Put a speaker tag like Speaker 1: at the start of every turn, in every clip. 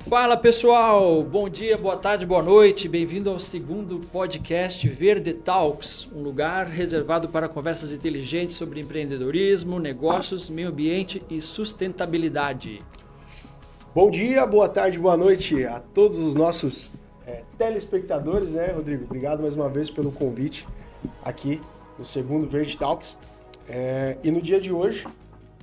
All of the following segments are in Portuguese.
Speaker 1: Fala pessoal, bom dia, boa tarde, boa noite, bem-vindo ao segundo podcast Verde Talks, um lugar reservado para conversas inteligentes sobre empreendedorismo, negócios, meio ambiente e sustentabilidade.
Speaker 2: Bom dia, boa tarde, boa noite a todos os nossos telespectadores, né, Rodrigo? Obrigado mais uma vez pelo convite aqui no segundo Verde Talks. E no dia de hoje,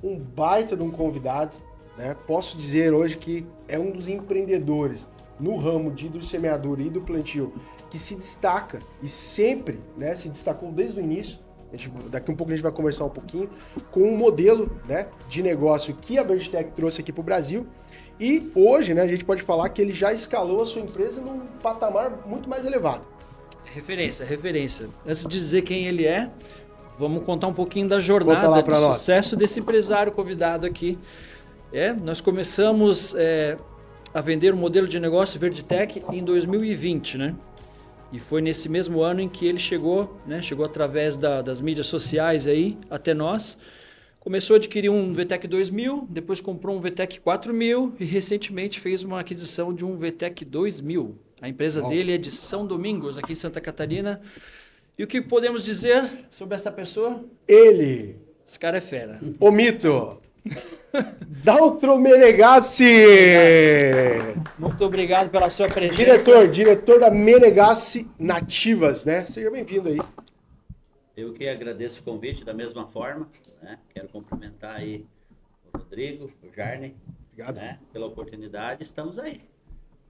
Speaker 2: um baita de um convidado, né? Posso dizer hoje que é um dos empreendedores no ramo de hidrossemeadura e do plantio que se destaca e sempre, né, se destacou desde o início. Daqui um pouco a gente vai conversar um pouquinho com um modelo, né, de negócio que a Verditec trouxe aqui para o Brasil. E hoje, né, a gente pode falar que ele já escalou a sua empresa num patamar muito mais elevado.
Speaker 1: Referência. Antes de dizer quem ele é, vamos contar um pouquinho da jornada de sucesso desse empresário convidado aqui. Nós começamos a vender o modelo de negócio Verditec em 2020, né? E foi nesse mesmo ano em que ele chegou, né? Chegou através das mídias sociais aí até nós. Começou a adquirir um VTEC 2000, depois comprou um VTEC 4000 e recentemente fez uma aquisição de um VTEC 2000. A empresa dele é de São Domingos, aqui em Santa Catarina. E o que podemos dizer sobre essa pessoa?
Speaker 2: Esse
Speaker 1: cara é fera.
Speaker 2: O mito! Daltro Menegassi!
Speaker 1: Muito obrigado pela sua presença.
Speaker 2: Diretor da Menegassi Nativas, né? Seja bem-vindo aí.
Speaker 3: Eu que agradeço o convite da mesma forma, né? Quero cumprimentar aí o Rodrigo, o Jarney,
Speaker 2: obrigado,
Speaker 3: né? Pela oportunidade. Estamos aí.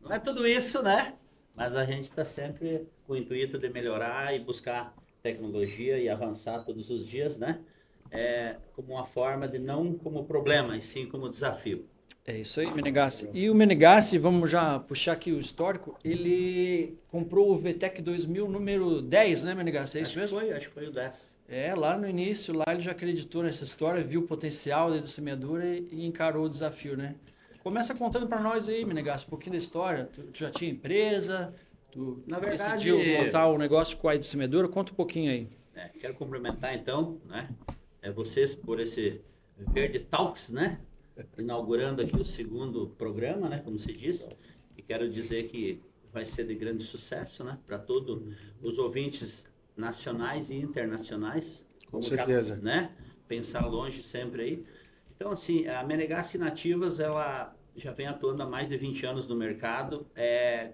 Speaker 3: Não é tudo isso, né? Mas a gente está sempre com o intuito de melhorar e buscar tecnologia e avançar todos os dias, né? Como uma forma de não como problema, e sim como desafio.
Speaker 1: É isso aí, Menegassi. E o Menegassi, vamos já puxar aqui o histórico, ele comprou o VTEC 2000 número 10, né, Menegassi? É isso mesmo?
Speaker 3: Acho que foi o 10.
Speaker 1: Lá no início, lá ele já acreditou nessa história, viu o potencial da semeadura e encarou o desafio, né? Começa contando para nós aí, Menegassi, um pouquinho da história. Tu já tinha empresa, tu
Speaker 3: na verdade,
Speaker 1: decidiu montar o negócio com a semeadura, conta um pouquinho aí.
Speaker 3: Quero cumprimentar então, né? Vocês por esse Verde Talks, né? Inaugurando aqui o segundo programa, né? Como se diz. E quero dizer que vai ser de grande sucesso, né? Para todos os ouvintes nacionais e internacionais.
Speaker 2: Com certeza.
Speaker 3: Né? Pensar longe sempre aí. Então, assim, a Menegassi Nativas, ela já vem atuando há mais de 20 anos no mercado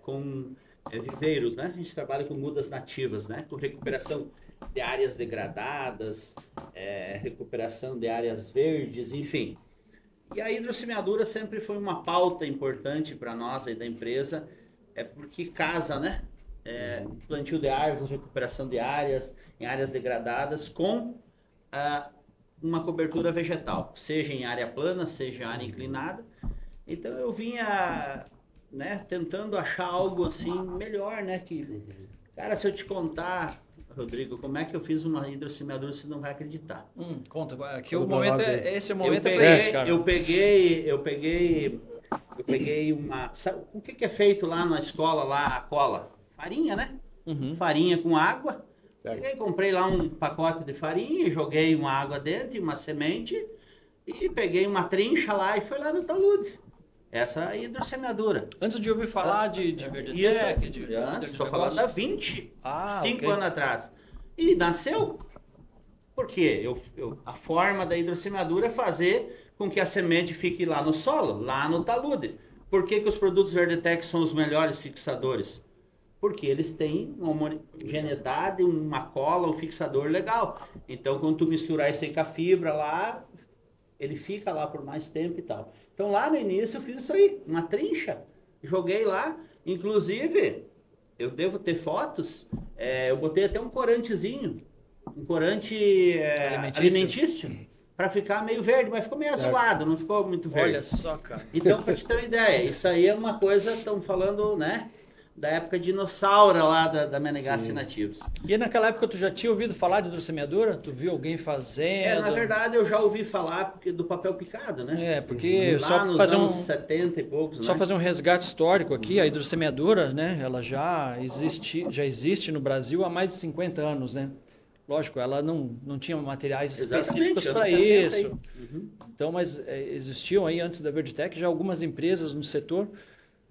Speaker 3: com viveiros, né? A gente trabalha com mudas nativas, né? Com recuperação de áreas degradadas, recuperação de áreas verdes, enfim. E a hidrossemeadura sempre foi uma pauta importante para nós aí da empresa, porque casa, né? Plantio de árvores, recuperação de áreas em áreas degradadas com uma cobertura vegetal, seja em área plana, seja em área inclinada. Então eu vinha, né, tentando achar algo assim melhor, né? Cara, se eu te contar, Rodrigo, como é que eu fiz uma hidrossemeadura, você não vai acreditar.
Speaker 1: Conta, aqui o momento esse é o momento cara.
Speaker 3: Eu peguei uma... Sabe, o que é feito lá na escola, lá a cola? Farinha, né?
Speaker 1: Uhum.
Speaker 3: Farinha com água. Peguei, comprei lá um pacote de farinha, joguei uma água dentro e uma semente e peguei uma trincha lá e fui lá no talude. Essa é a hidrossemeadura.
Speaker 1: Antes de ouvir falar de Verditec,
Speaker 3: estou falando há 25 anos atrás. E nasceu. Por quê? A forma da hidrossemeadura é fazer com que a semente fique lá no solo, lá no talude. Por que os produtos Verditec são os melhores fixadores? Porque eles têm uma homogeneidade, uma cola, um fixador legal. Então, quando tu misturar isso aí com a fibra lá, ele fica lá por mais tempo e tal. Então, lá no início eu fiz isso aí, uma trincha. Joguei lá, inclusive, eu devo ter fotos, eu botei até um corantezinho, um corante alimentício, para ficar meio verde, mas ficou meio azulado, não ficou muito verde.
Speaker 1: Olha só, cara.
Speaker 3: Então, para te ter uma ideia, isso aí é uma coisa, estamos falando, né? da época dinossauro lá da Menegasse Nativos.
Speaker 1: E naquela época tu já tinha ouvido falar de hidrossemeadura? Tu viu alguém fazendo?
Speaker 3: Na verdade eu já ouvi falar do papel picado, né?
Speaker 1: Porque
Speaker 3: lá
Speaker 1: só
Speaker 3: nos
Speaker 1: fazer
Speaker 3: anos 70 e poucos,
Speaker 1: só
Speaker 3: né?
Speaker 1: fazer um resgate histórico aqui, a hidrossemeadura, né? Ela já existe no Brasil há mais de 50 anos, né? Lógico, ela não tinha materiais específicos para isso. Então, mas existiam aí antes da Verditec já algumas empresas no setor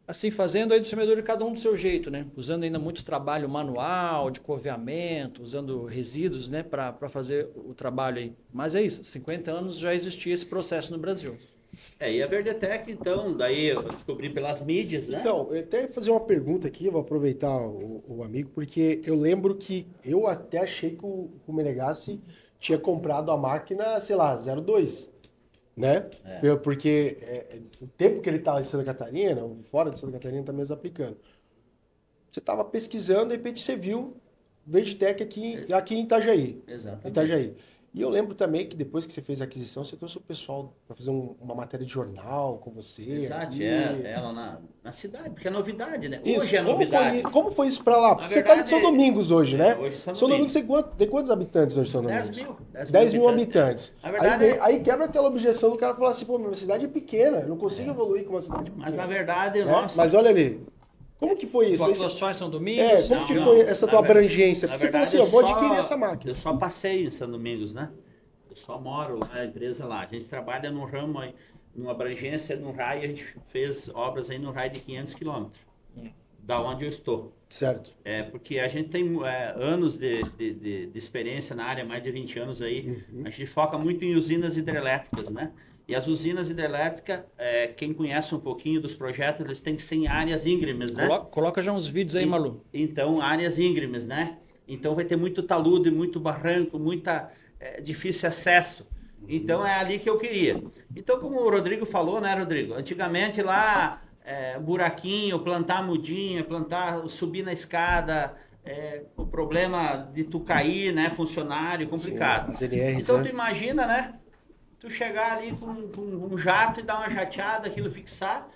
Speaker 1: assim fazendo a hidrossemeadura cada um do seu jeito, né? Usando ainda muito trabalho manual, de coveamento, usando resíduos, né? Para fazer o trabalho aí. Mas é isso, 50 anos já existia esse processo no Brasil.
Speaker 3: E a Verdetec, então, daí eu descobri pelas mídias, né?
Speaker 2: Então, eu até fazer uma pergunta aqui, vou aproveitar o amigo, porque eu lembro que eu até achei que o Menegasse tinha comprado a máquina, sei lá, 02, né? Porque o tempo que ele estava em Santa Catarina, fora de Santa Catarina também aplicando. Você estava pesquisando, de repente você viu Verditec aqui em Itajaí.
Speaker 3: Exatamente.
Speaker 2: Itajaí. E eu lembro também que depois que você fez a aquisição, você trouxe o pessoal para fazer uma matéria de jornal com você.
Speaker 3: Exato,
Speaker 2: aqui.
Speaker 3: ela na cidade, porque é novidade, né?
Speaker 2: Isso.
Speaker 3: Hoje é novidade.
Speaker 2: Como foi isso para lá? Porque você está em São Domingos hoje, né?
Speaker 3: Hoje
Speaker 2: São Domingos tem quantos habitantes hoje, São
Speaker 3: 10
Speaker 2: Domingos?
Speaker 3: mil.
Speaker 2: 10 mil habitantes.
Speaker 3: Na verdade,
Speaker 2: aí quebra aquela objeção do cara falar assim, pô, minha cidade é pequena, eu não consigo evoluir com uma cidade pequena.
Speaker 3: Mas na verdade,
Speaker 2: Mas olha ali, como que foi isso?
Speaker 1: Tu só em São Domingos?
Speaker 2: Como que foi essa tua abrangência? Porque você falou assim, eu vou adquirir essa máquina.
Speaker 3: Eu só passeio em São Domingos, né? Eu só moro na empresa lá. A gente trabalha num ramo, numa abrangência, num raio, a gente fez obras aí no raio de 500 quilômetros, da onde eu estou.
Speaker 2: Certo.
Speaker 3: Porque a gente tem anos de experiência na área, mais de 20 anos aí. A gente foca muito em usinas hidrelétricas, né? E as usinas hidrelétricas, quem conhece um pouquinho dos projetos, eles têm que ser em áreas íngremes, né?
Speaker 1: Coloca já uns vídeos aí, Malu.
Speaker 3: Então, áreas íngremes, né? Então vai ter muito talude, muito barranco, difícil acesso. Então é ali que eu queria. Então, como o Rodrigo falou, né, Rodrigo? Antigamente lá, buraquinho, plantar mudinha, subir na escada, o problema de tu cair, né, funcionário, complicado.
Speaker 2: Sim, as LRs,
Speaker 3: então
Speaker 2: né?
Speaker 3: tu imagina, né, tu chegar ali com um jato e dar uma jateada, aquilo fixar,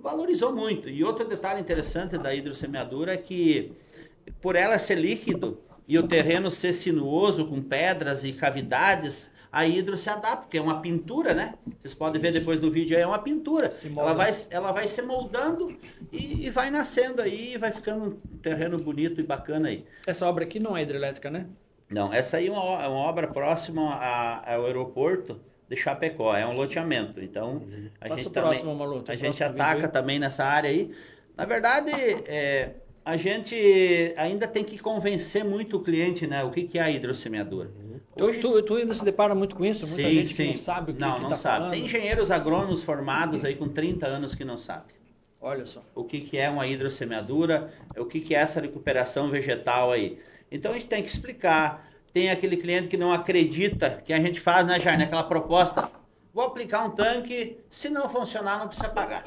Speaker 3: valorizou muito. E outro detalhe interessante da hidrossemeadura é que, por ela ser líquido, e o terreno ser sinuoso, com pedras e cavidades, a hidro se adapta, porque é uma pintura, né? Vocês podem ver depois no vídeo aí, é uma pintura. Ela vai se moldando e vai nascendo aí, e vai ficando um terreno bonito e bacana aí.
Speaker 1: Essa obra aqui não é hidrelétrica, né?
Speaker 3: Não, essa aí é uma obra próxima ao aeroporto de Chapecó, é um loteamento. Então, a gente ataca também nessa área aí. Na verdade, a gente ainda tem que convencer muito o cliente, né? O que é a hidrossemeadura.
Speaker 1: Tu ainda se depara muito com isso? Muita gente que não sabe o que
Speaker 3: não
Speaker 1: tá
Speaker 3: sabe.
Speaker 1: falando.
Speaker 3: Tem engenheiros agrônomos formados aí com 30 anos que não sabem.
Speaker 1: Olha só.
Speaker 3: O que é uma hidrossemeadura, o que é essa recuperação vegetal aí. Então a gente tem que explicar. Tem aquele cliente que não acredita, que a gente faz, né, Jair, aquela proposta. Vou aplicar um tanque, se não funcionar não precisa pagar.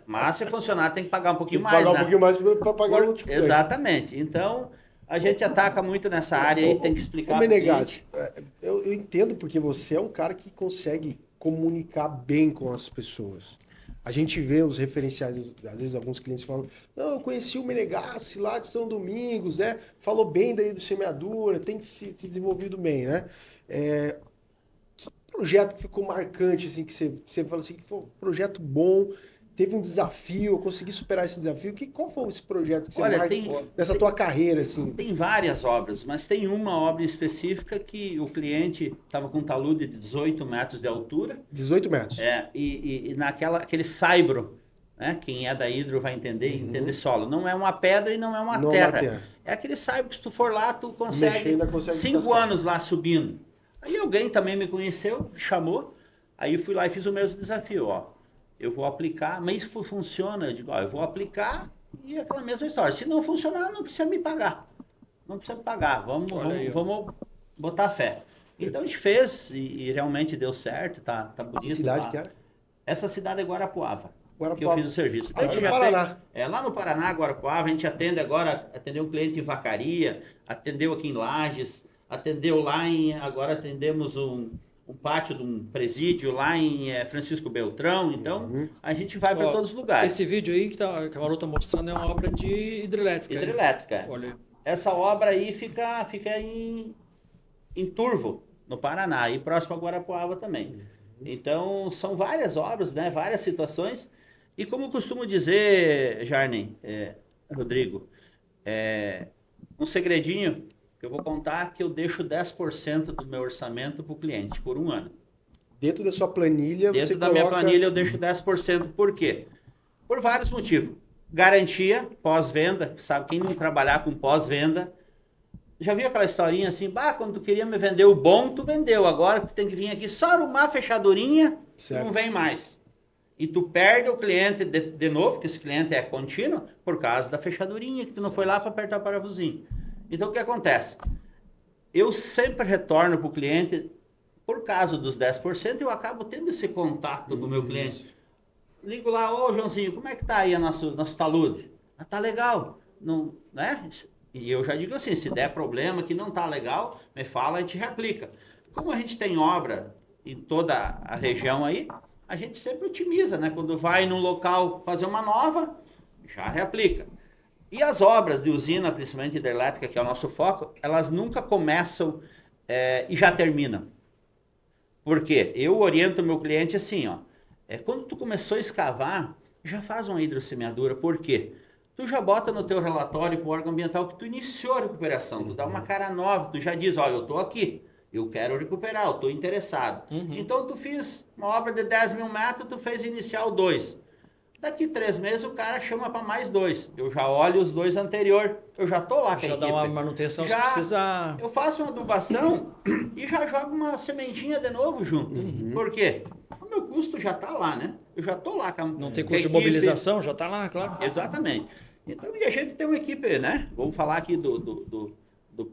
Speaker 3: Mas se funcionar tem que pagar um pouquinho mais,
Speaker 2: pagar
Speaker 3: né?
Speaker 2: um pouquinho mais para pagar o último.
Speaker 3: Exatamente. Então, a gente ataca muito nessa área e tem que explicar.
Speaker 2: Menegasse, eu entendo porque você é um cara que consegue comunicar bem com as pessoas. A gente vê os referenciais, às vezes alguns clientes falam, não, eu conheci o Menegasse lá de São Domingos, né? Falou bem daí do semeadura, tem se desenvolvido bem, né? Que projeto que ficou marcante, assim, que você fala assim, que foi um projeto bom, teve um desafio, eu consegui superar esse desafio. Qual foi esse projeto que você marcou nessa tua carreira, assim?
Speaker 3: Tem várias obras, mas tem uma obra específica que o cliente estava com um talude de 18 metros de altura.
Speaker 2: 18 metros.
Speaker 3: E aquele saibro, né? Quem é da hidro vai entender solo. Não é uma pedra e não é uma terra. É aquele saibro que se tu for lá, tu consegue 5 anos lá subindo. Aí alguém também me conheceu, chamou, aí fui lá e fiz o mesmo desafio, ó. Eu vou aplicar, mas isso funciona. Eu digo, eu vou aplicar e é aquela mesma história. Se não funcionar, não precisa me pagar. Não precisa me pagar. Vamos botar fé. Então a gente fez e realmente deu certo, tá bonito.
Speaker 2: Que cidade que era?
Speaker 3: Essa cidade é Guarapuava.
Speaker 2: Que
Speaker 3: eu fiz o serviço.
Speaker 2: Lá no Paraná.
Speaker 3: Lá no Paraná, Guarapuava, a gente atendeu um cliente em Vacaria, atendeu aqui em Lages, atendeu agora atendemos um pátio de um presídio lá em Francisco Beltrão. Então, a gente vai para todos os lugares.
Speaker 1: Esse vídeo aí que a Malu está mostrando é uma obra de hidrelétrica.
Speaker 3: Hidrelétrica.
Speaker 1: Olha.
Speaker 3: Essa obra aí fica em Turvo, no Paraná, e próximo a Guarapuava também. Então, são várias obras, né? Várias situações. E como eu costumo dizer, Jarnem, Rodrigo, um segredinho que eu vou contar, que eu deixo 10% do meu orçamento para o cliente por um ano.
Speaker 2: Dentro da sua planilha,
Speaker 3: Dentro da minha planilha eu deixo 10%. Por quê? Por vários motivos. Garantia, pós-venda. Sabe, quem não trabalhar com pós-venda... Já viu aquela historinha assim? Quando tu queria me vender o bom, tu vendeu. Agora tu tem que vir aqui só arrumar a fechadurinha, não vem mais. E tu perde o cliente de novo, porque esse cliente é contínuo, por causa da fechadurinha, que tu não foi lá para apertar o parafusinho. Então, o que acontece? Eu sempre retorno para o cliente, por causa dos 10%, eu acabo tendo esse contato com o meu cliente. Ligo lá, ô Joãozinho, como é que tá aí a nosso talude? Tá legal, não, né? E eu já digo assim, se der problema que não tá legal, me fala, a gente reaplica. Como a gente tem obra em toda a região aí, a gente sempre otimiza, né? Quando vai num local fazer uma nova, já reaplica. E as obras de usina, principalmente hidrelétrica, que é o nosso foco, elas nunca começam e já terminam. Por quê? Eu oriento o meu cliente assim, ó. Quando tu começou a escavar, já faz uma hidrossemeadura. Por quê? Tu já bota no teu relatório para o órgão ambiental que tu iniciou a recuperação. Tu dá uma cara nova, tu já diz, ó, eu tô aqui. Eu quero recuperar, eu estou interessado. Então, tu fiz uma obra de 10 mil metros, tu fez inicial 2. Daqui 3 meses, o cara chama para mais 2. Eu já olho os 2 anteriores, eu já estou lá com a equipe.
Speaker 1: Já dá uma manutenção se precisar.
Speaker 3: Eu faço uma adubação e já jogo uma sementinha de novo junto. Por quê? O meu custo já está lá, né? Eu já estou lá com a
Speaker 1: Não tem custo de mobilização, já está lá, claro.
Speaker 3: Exatamente. Então, e a gente tem uma equipe, né? Vamos falar aqui do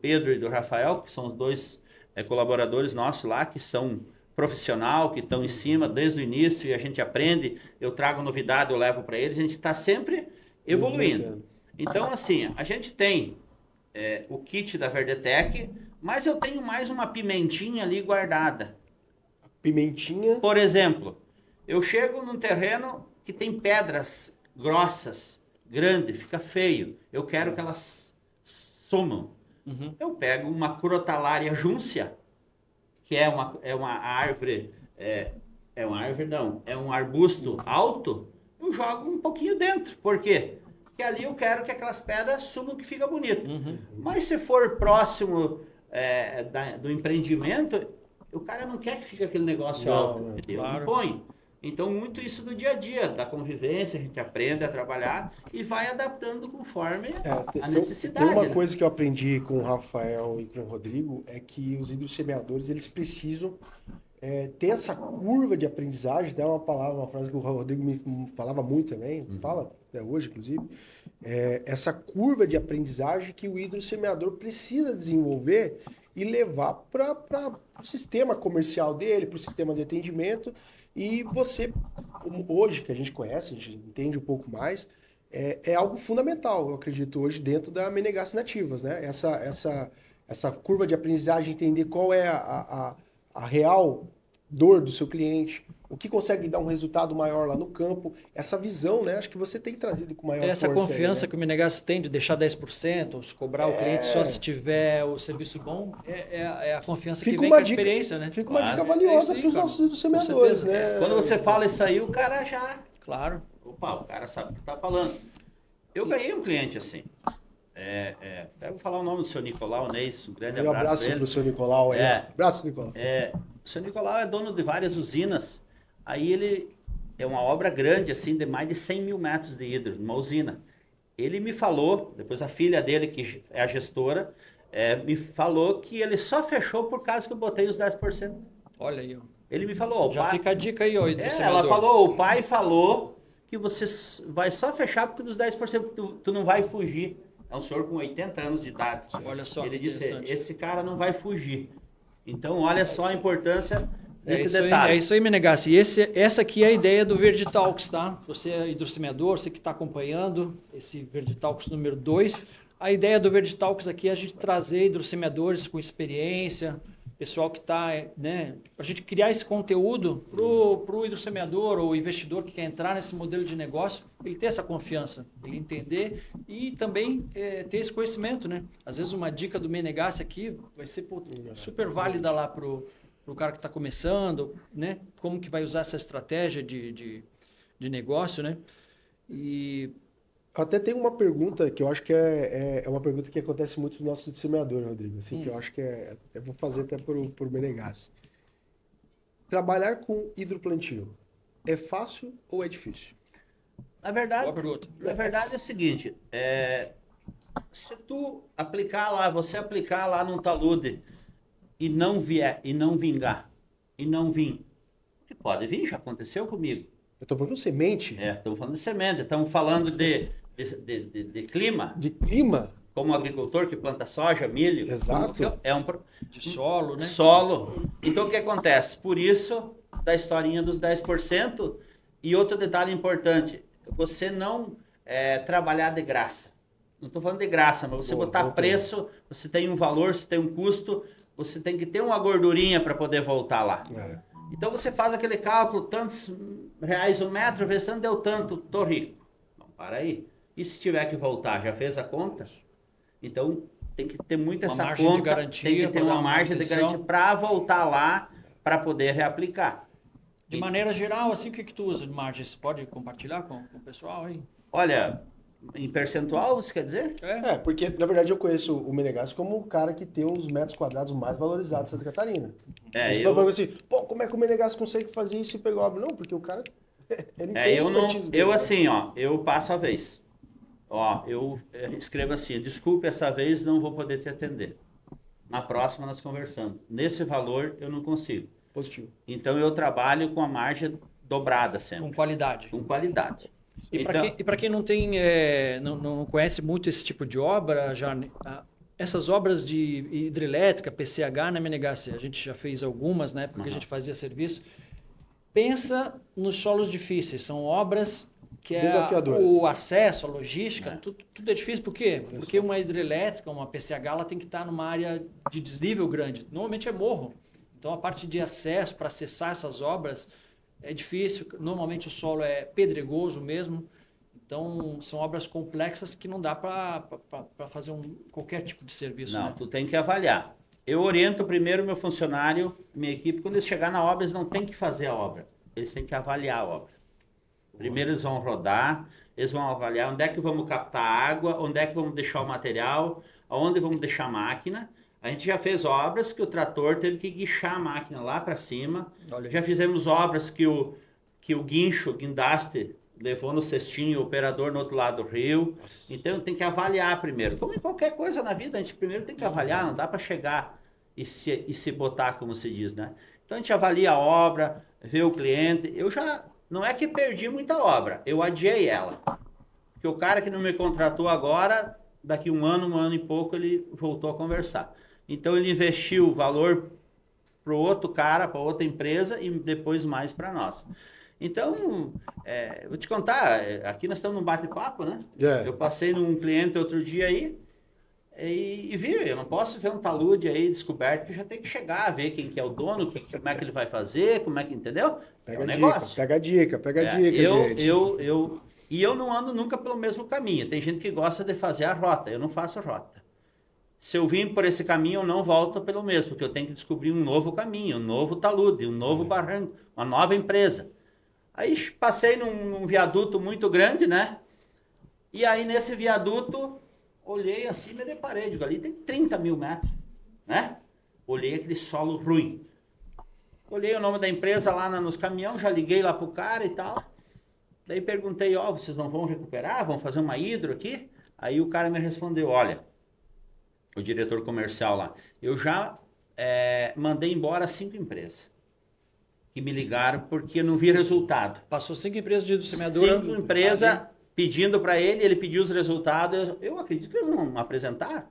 Speaker 3: Pedro e do Rafael, que são os 2 colaboradores nossos lá, que são profissional, que estão em cima desde o início e a gente aprende, eu trago novidade, eu levo para eles, a gente está sempre evoluindo. Então, assim, a gente tem o kit da Verdetec, mas eu tenho mais uma pimentinha ali guardada.
Speaker 2: Pimentinha?
Speaker 3: Por exemplo, eu chego num terreno que tem pedras grossas, grandes, fica feio, eu quero que elas sumam. Eu pego uma Crotalaria juncia, que é uma árvore, é um arbusto alto, eu jogo um pouquinho dentro. Por quê? Porque ali eu quero que aquelas pedras sumam, que fica bonito. Mas se for próximo do empreendimento, o cara não quer que fique aquele negócio alto. Claro. Não põe. Então, muito isso do dia a dia, da convivência, a gente aprende a trabalhar e vai adaptando conforme a necessidade.
Speaker 2: Tem uma coisa que eu aprendi com o Rafael e com o Rodrigo, é que os hidrossemeadores, eles precisam ter essa curva de aprendizagem, é uma frase que o Rodrigo me falava muito também, fala até hoje, inclusive, essa curva de aprendizagem que o hidrossemeador precisa desenvolver e levar para o sistema comercial dele, para o sistema de atendimento. E você, hoje, que a gente conhece, a gente entende um pouco mais, é algo fundamental, eu acredito, hoje, dentro da Menegas Nativas, né? Essa curva de aprendizagem, entender qual é a real dor do seu cliente, o que consegue dar um resultado maior lá no campo, essa visão, né? Acho que você tem trazido com maior
Speaker 1: essa
Speaker 2: força
Speaker 1: confiança
Speaker 2: aí, né?
Speaker 1: que o Menegas tem de deixar 10%, se cobrar o cliente só se tiver o serviço bom, é a confiança que vem com a experiência, né?
Speaker 2: Fica uma dica valiosa para os nossos hidrossemeadores, né?
Speaker 3: Quando você fala isso aí, o cara já...
Speaker 1: Claro.
Speaker 3: Opa, o cara sabe o que está falando. Eu ganhei um cliente assim. Eu vou falar o nome do seu Nicolau Neis, um grande abraço
Speaker 2: para o seu Nicolau. Abraço, Nicolau.
Speaker 3: O seu Nicolau é dono de várias usinas. Aí ele é uma obra grande, assim, de mais de 100 mil metros de hidro, uma usina. Ele me falou, depois a filha dele, que é a gestora, me falou que ele só fechou por causa que eu botei os 10%.
Speaker 1: Olha aí, ó.
Speaker 3: Ele me falou...
Speaker 1: Já fica a dica aí, ó.
Speaker 3: Ela falou, o pai falou que você vai só fechar porque dos 10% tu não vai fugir. É um senhor com 80 anos de idade.
Speaker 1: Olha só.
Speaker 3: Ele disse, esse cara não vai fugir. Então, olha só a importância desse detalhe.
Speaker 1: É isso aí, Menegas. E essa aqui é a ideia do Verde Talks, tá? Você é hidrossemeador, você que está acompanhando esse Verde Talks número 2. A ideia do Verde Talks aqui é a gente trazer hidrossemeadores com experiência, pessoal que está, né, para a gente criar esse conteúdo para o hidrossemeador ou investidor que quer entrar nesse modelo de negócio, ele ter essa confiança, ele entender e também ter esse conhecimento, né? Às vezes uma dica do Menegassi aqui vai ser super válida lá para o cara que está começando, né? Como que vai usar essa estratégia de negócio, né? E
Speaker 2: até tem uma pergunta que eu acho que é uma pergunta que acontece muito no nosso semeador, Rodrigo. Assim, que eu acho que eu vou fazer até por Menegassi. Trabalhar com hidroplantio é fácil ou é difícil?
Speaker 3: Na verdade é o seguinte, se tu você aplicar lá num talude e não vier, e não vingar, e não vir, pode vir, já aconteceu comigo.
Speaker 2: Eu estou falando de semente?
Speaker 3: Estamos falando de semente, estamos falando de clima.
Speaker 2: De clima?
Speaker 3: Como agricultor que planta soja, milho.
Speaker 2: Exato.
Speaker 1: De solo, né?
Speaker 3: Solo. Então, o que acontece? Por isso, da historinha dos 10%. E outro detalhe importante, você não trabalhar de graça. Não estou falando de graça, mas você botar preço, você tem um valor, você tem um custo, você tem que ter uma gordurinha para poder voltar lá. Então, você faz aquele cálculo, tantos reais o metro, vezes tanto deu tanto, tô rico. Não, para aí. E se tiver que voltar, já fez a conta? Então, tem que ter muito essa
Speaker 1: margem
Speaker 3: conta,
Speaker 1: de garantia,
Speaker 3: tem que ter uma margem de garantia para voltar lá, para poder reaplicar.
Speaker 1: De maneira geral, assim, o que tu usa de margem? Você pode compartilhar com o pessoal aí?
Speaker 3: Olha, em percentual, você quer dizer?
Speaker 2: Porque, na verdade, eu conheço o Menegassi como o cara que tem os metros quadrados mais valorizados de Santa Catarina. Assim, como é que o Menegassi consegue fazer isso e pegou obra? Não, porque o cara...
Speaker 3: Eu passo a vez. Eu escrevo assim, desculpe, essa vez não vou poder te atender. Na próxima nós conversamos. Nesse valor eu não consigo.
Speaker 2: Positivo.
Speaker 3: Então eu trabalho com a margem dobrada sempre.
Speaker 1: Com qualidade.
Speaker 3: Com qualidade.
Speaker 1: E para quem não tem, não conhece muito esse tipo de obra, essas obras de hidrelétrica, PCH na Menegassi, a gente já fez algumas na época que a gente fazia serviço. Pensa nos solos difíceis, são obras que o acesso, a logística, tudo é difícil. Por quê? Porque uma hidrelétrica, uma PCH, ela tem que estar numa área de desnível grande. Normalmente é morro. Então, a parte de acesso para acessar essas obras é difícil. Normalmente o solo é pedregoso mesmo. Então, são obras complexas que não dá para fazer qualquer tipo de serviço.
Speaker 3: Não,
Speaker 1: né?
Speaker 3: Tu tem que avaliar. Eu oriento primeiro meu funcionário, minha equipe, quando eles chegar na obra, eles não têm que fazer a obra. Eles têm que avaliar a obra. Primeiro eles vão rodar, eles vão avaliar onde é que vamos captar água, onde é que vamos deixar o material, aonde vamos deixar a máquina. A gente já fez obras que o trator teve que guinchar a máquina lá para cima. Já fizemos obras que o guincho, o guindaste, levou no cestinho o operador no outro lado do rio. Então tem que avaliar primeiro. Como em qualquer coisa na vida, a gente primeiro tem que avaliar, não dá para chegar e se botar, como se diz, né? Então a gente avalia a obra, vê o cliente. Não é que perdi muita obra, eu adiei ela. Porque o cara que não me contratou agora, daqui um ano e pouco, ele voltou a conversar. Então ele investiu o valor para o outro cara, para outra empresa e depois mais para nós. Então, vou te contar, aqui nós estamos num bate-papo, né? Eu passei num cliente outro dia aí e vi, eu não posso ver um talude aí descoberto, que já tem que chegar, ver quem que é o dono, como é que ele vai fazer, como é que, entendeu?
Speaker 2: Pega a dica, gente.
Speaker 3: E eu não ando nunca pelo mesmo caminho. Tem gente que gosta de fazer a rota, eu não faço rota. Se eu vim por esse caminho, eu não volto pelo mesmo, porque eu tenho que descobrir um novo caminho, um novo talude, um novo barranco, uma nova empresa. Aí passei num viaduto muito grande, né? E aí nesse viaduto, olhei assim e me deparei, digo, ali tem 30 mil metros, né? Olhei aquele solo ruim. Olhei o nome da empresa lá nos caminhões, já liguei lá pro cara e tal. Daí perguntei, vocês não vão recuperar? Vão fazer uma hidro aqui? Aí o cara me respondeu, olha, o diretor comercial lá, eu já mandei embora 5 empresas que me ligaram porque não vi resultado.
Speaker 1: Passou 5 empresas de semeadura.
Speaker 3: 5 empresas pedindo para ele pediu os resultados. Eu acredito que eles vão apresentar.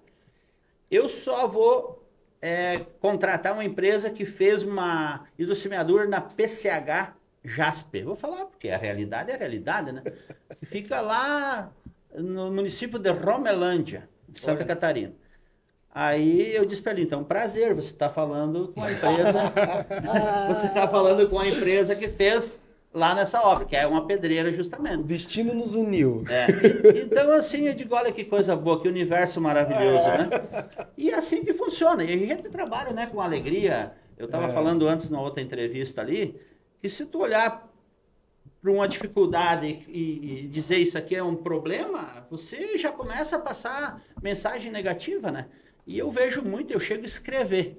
Speaker 3: Eu só vou contratar uma empresa que fez uma hidrossemeadura na PCH Jasper. Vou falar porque a realidade é a realidade, né? Que fica lá no município de Romelândia, de Santa Catarina. Aí eu disse para ele, então, prazer, você está falando com a empresa, você está falando com a empresa que fez lá nessa obra, que é uma pedreira justamente.
Speaker 2: O destino nos uniu.
Speaker 3: Então, assim, eu digo, olha que coisa boa, que universo maravilhoso, né? E é assim que funciona. E a gente trabalha, né, com alegria. Eu estava falando antes, numa outra entrevista ali, que se tu olhar para uma dificuldade e dizer isso aqui é um problema, você já começa a passar mensagem negativa, né? E eu vejo muito, eu chego a escrever.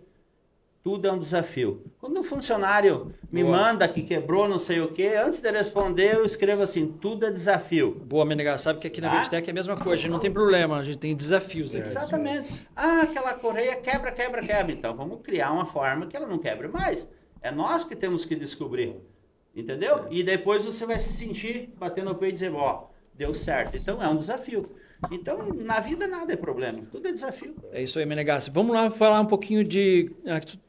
Speaker 3: Tudo é um desafio. Quando um funcionário me manda que quebrou não sei o quê, antes de responder eu escrevo assim, tudo é desafio.
Speaker 1: Boa, Menegas. Sabe que aqui na Vertitec é a mesma coisa, a gente não tem problema, a gente tem desafios aqui.
Speaker 3: Exatamente. Aquela correia quebra. Então vamos criar uma forma que ela não quebre mais. É nós que temos que descobrir. Entendeu? E depois você vai se sentir batendo no peito e dizer, deu certo. Então é um desafio. Então, na vida nada é problema, tudo é desafio.
Speaker 1: É isso aí, Menegas. Vamos lá falar um pouquinho de...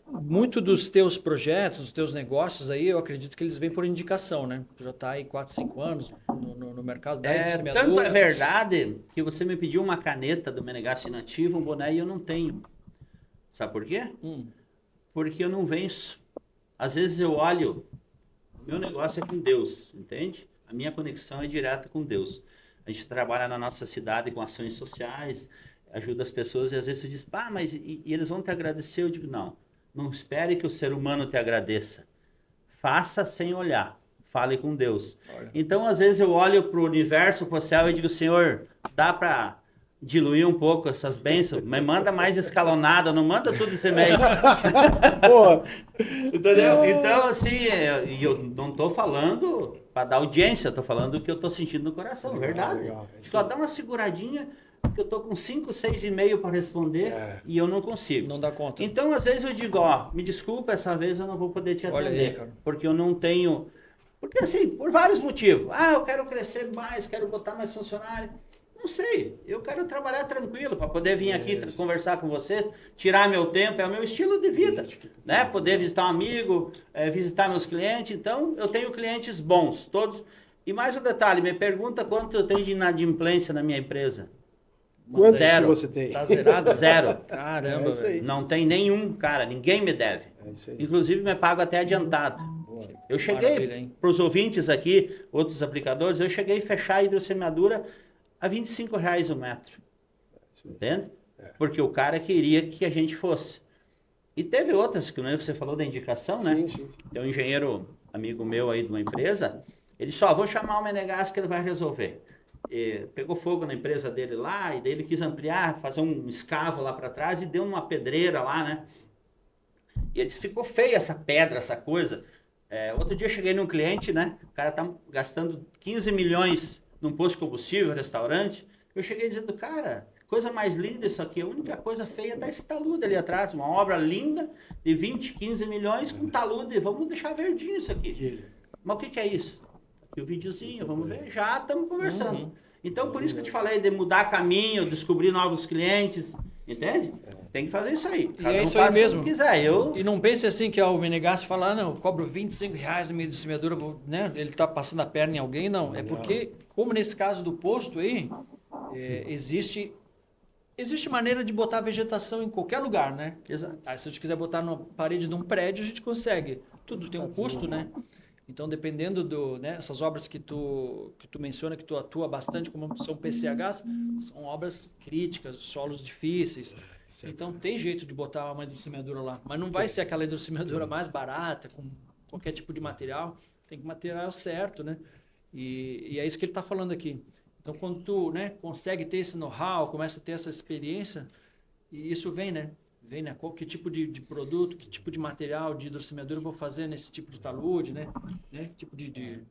Speaker 1: Muito dos teus projetos, dos teus negócios aí, eu acredito que eles vêm por indicação, né? Tu já está aí 4, 5 anos no mercado da semeadura.
Speaker 3: Tanto é verdade que você me pediu uma caneta do Menegas Nativa, um boné, e eu não tenho. Sabe por quê? Porque eu não venço. Às vezes eu olho, meu negócio é com Deus, entende? A minha conexão é direta com Deus. A gente trabalha na nossa cidade com ações sociais, ajuda as pessoas e às vezes você diz, mas e eles vão te agradecer? Eu digo, não espere que o ser humano te agradeça. Faça sem olhar, fale com Deus. Olha. Então, às vezes eu olho para o universo, para o céu e digo, Senhor, dá para diluir um pouco essas bênçãos, mas manda mais escalonada, não manda tudo esse meio. Entendeu? Então, assim, eu não estou falando para dar audiência, estou falando o que eu estou sentindo no coração, verdade. Legal. Só dá uma seguradinha, porque eu estou com 5, 6 e-mails para responder e eu não consigo.
Speaker 1: Não dá conta.
Speaker 3: Então, às vezes eu digo, me desculpa, essa vez eu não vou poder te atender,
Speaker 1: aí,
Speaker 3: porque eu não tenho... Porque assim, por vários motivos. Eu quero crescer mais, quero botar mais funcionário. Não sei, eu quero trabalhar tranquilo para poder vir aqui conversar com você, tirar meu tempo, é o meu estilo de vida, né? Poder visitar um amigo, visitar meus clientes. Então, eu tenho clientes bons, todos. E mais um detalhe, me pergunta quanto eu tenho de inadimplência na minha empresa.
Speaker 2: Quantos
Speaker 3: Zero.
Speaker 2: que você tem?
Speaker 1: Tá zerado?
Speaker 3: Zero.
Speaker 1: Caramba, velho.
Speaker 3: Não tem nenhum, cara, ninguém me deve. Inclusive, me pago até adiantado. Eu cheguei, para os ouvintes aqui, outros aplicadores, eu cheguei a fechar a hidrossemeadura a R$25 o metro, entende? Porque o cara queria que a gente fosse. E teve outras, que você falou da indicação, né?
Speaker 2: Sim.
Speaker 3: Tem um engenheiro, amigo meu aí de uma empresa, ele disse, vou chamar o Menegas que ele vai resolver. E pegou fogo na empresa dele lá, e daí ele quis ampliar, fazer um escavo lá para trás, e deu uma pedreira lá, né? E ele disse, ficou feia essa pedra, essa coisa. Outro dia eu cheguei num cliente, né? O cara tá gastando 15 milhões num posto de combustível, restaurante. Eu cheguei dizendo, cara, coisa mais linda isso aqui. A única coisa feia tá esse talude ali atrás. Uma obra linda de 20, 15 milhões com talude. Vamos deixar verdinho isso aqui. Mas o que é isso? Aqui o videozinho, vamos ver. Já estamos conversando. Então, por isso que eu te falei de mudar caminho, descobrir novos clientes. Entende? Tem que fazer isso aí.
Speaker 1: Cada e é isso aí mesmo.
Speaker 3: Quiser.
Speaker 1: E não pense assim que o Menegas fala, não, eu cobro R$25 no meio de semeadura, né? Ele está passando a perna em alguém, não. É porque, como nesse caso do posto aí, existe maneira de botar vegetação em qualquer lugar, né?
Speaker 3: Exato.
Speaker 1: Aí, se a gente quiser botar na parede de um prédio, a gente consegue. Tudo tem um custo, né? Então, dependendo essas obras que tu menciona, que tu atua bastante, como são PCHs, são obras críticas, solos difíceis. Então, tem jeito de botar uma hidrossemeadura lá. Mas não vai ser aquela hidrossemeadura mais barata, com qualquer tipo de material. Tem que material certo, né? E é isso que ele está falando aqui. Então, quando tu consegue ter esse know-how, começa a ter essa experiência, e isso vem, né? Que tipo de produto, que tipo de material de hidrossemeadura eu vou fazer nesse tipo de talude, né? Que tipo de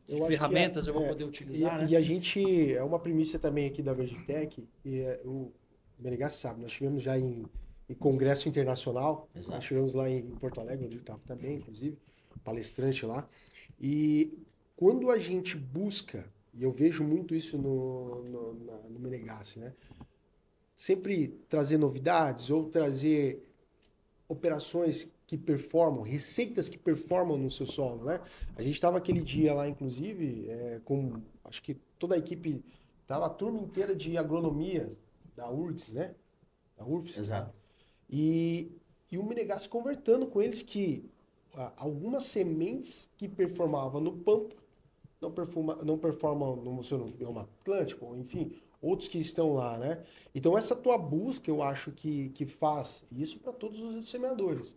Speaker 1: ferramentas eu vou poder utilizar,
Speaker 2: E a gente, é uma primícia também aqui da Vertitec, e o Menegas sabe, nós tivemos já em congresso internacional. Exato. Nós tivemos lá em Porto Alegre, onde eu estava também, inclusive, palestrante lá. E quando a gente busca, e eu vejo muito isso no Menegas, né? Sempre trazer novidades ou trazer operações que performam, receitas que performam no seu solo, né? A gente estava aquele dia lá, inclusive, com, acho que toda a equipe, estava a turma inteira de agronomia da URGS, né? da URFS.
Speaker 3: Exato.
Speaker 2: E o Menegassi conversando com eles que algumas sementes que performavam no Pampa não performam no bioma Atlântico, enfim, outros que estão lá, né? Então essa tua busca, eu acho que faz isso para todos os semeadores.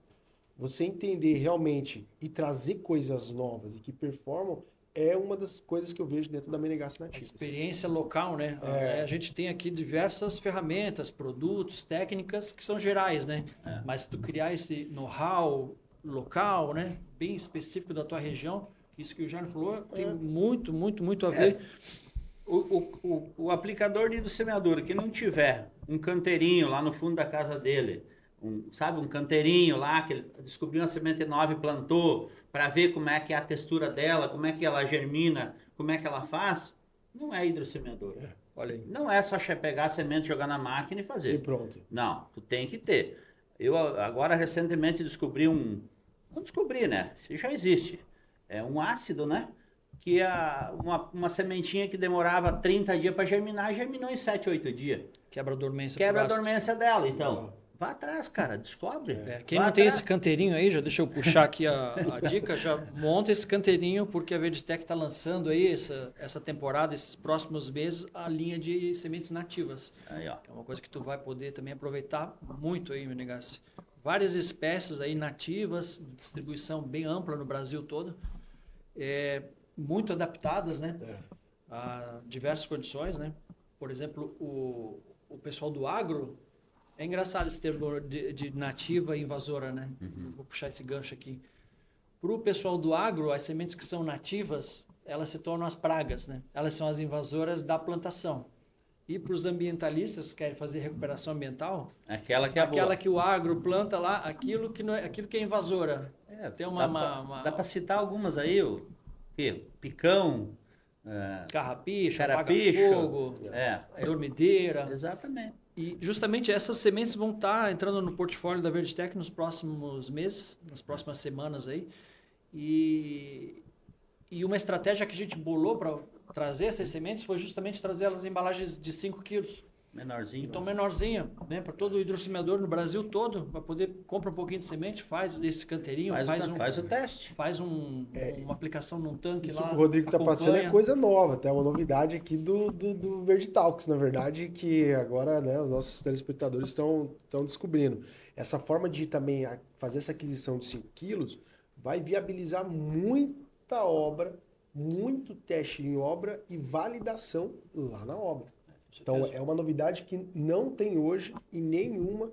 Speaker 2: Você entender realmente e trazer coisas novas e que performam é uma das coisas que eu vejo dentro da Menegassi Nativas.
Speaker 1: Experiência local, né? A gente tem aqui diversas ferramentas, produtos, técnicas que são gerais, né? Mas tu criar esse know-how local, né? Bem específico da tua região, isso que o Jair falou, tem muito a ver.
Speaker 3: O aplicador de semeadura que não tiver um canteirinho lá no fundo da casa dele, um canteirinho lá que ele descobriu uma semente nova e plantou para ver como é que é a textura dela, como é que ela germina, como é que ela faz, não é hidrossemeador.
Speaker 1: Olha aí.
Speaker 3: Não é só pegar a semente, jogar na máquina e fazer.
Speaker 2: E pronto.
Speaker 3: Não, tu tem que ter. Eu agora recentemente descobri não descobri, né? Isso já existe. É um ácido, né? Que uma sementinha que demorava 30 dias para germinar, germinou em 7, 8 dias.
Speaker 1: Quebra a dormência.
Speaker 3: Quebra a dormência dela, então. Vá atrás, cara, descobre.
Speaker 1: Quem não tem esse canteirinho aí, já deixa eu puxar aqui a dica, já monta esse canteirinho, porque a Verditec está lançando aí essa temporada, esses próximos meses, a linha de sementes nativas.
Speaker 3: Aí, ó.
Speaker 1: É uma coisa que tu vai poder também aproveitar muito aí, Menegassi. Várias espécies aí nativas, distribuição bem ampla no Brasil todo, muito adaptadas, né? A diversas condições, né? Por exemplo, o pessoal do agro. É engraçado esse termo de nativa e invasora, né? Vou puxar esse gancho aqui. Para o pessoal do agro, as sementes que são nativas, elas se tornam as pragas, né? Elas são as invasoras da plantação. E para os ambientalistas que querem fazer recuperação ambiental,
Speaker 3: aquela
Speaker 1: que o agro planta lá, aquilo que é invasora. Tem
Speaker 3: dá para citar algumas aí, o picão,
Speaker 1: carrapicho, apaga-fogo, dormideira.
Speaker 3: Exatamente.
Speaker 1: E justamente essas sementes vão estar entrando no portfólio da Verditec nos próximos meses, nas próximas semanas aí. E uma estratégia que a gente bolou para trazer essas sementes foi justamente trazer elas em embalagens de 5 quilos.
Speaker 3: Menorzinho.
Speaker 1: Então, menorzinha, né? Para todo o hidrossemeador no Brasil todo, vai poder compra um pouquinho de semente, faz esse canteirinho,
Speaker 3: faz o teste.
Speaker 1: Faz uma aplicação num tanque
Speaker 2: isso
Speaker 1: lá.
Speaker 2: Que o Rodrigo está passando é coisa nova, até uma novidade aqui do Verditalks, na verdade, que agora, né, os nossos telespectadores estão descobrindo. Essa forma de também fazer essa aquisição de 5 quilos vai viabilizar muita obra, muito teste em obra e validação lá na obra. Então, é uma novidade que não tem hoje em nenhuma,